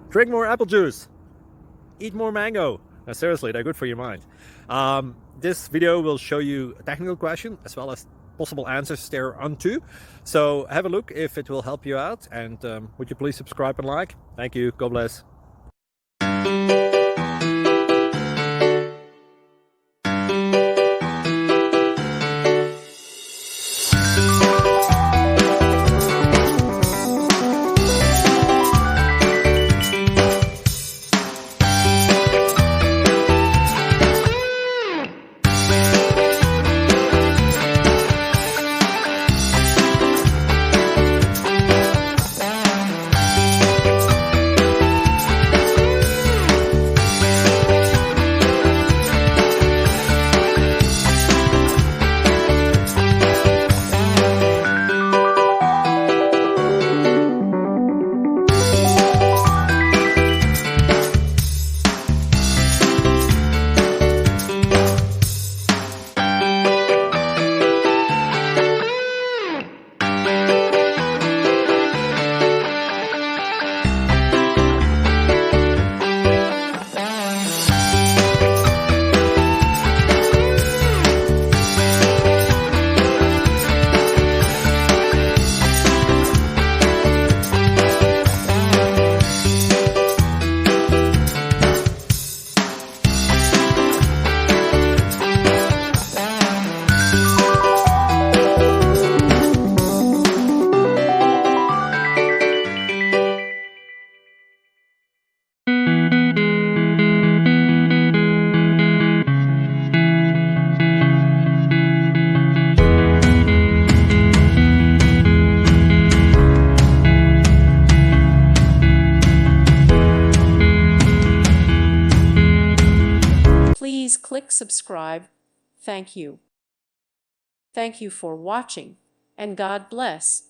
Drink more apple juice. Eat more mango. No, seriously, they're good for your mind. This video will show you a technical question as well as possible answers thereunto. So have a look if it will help you out, and would you please subscribe and like? Thank you. God bless. Please click subscribe. Thank you. Thank you for watching, and God bless.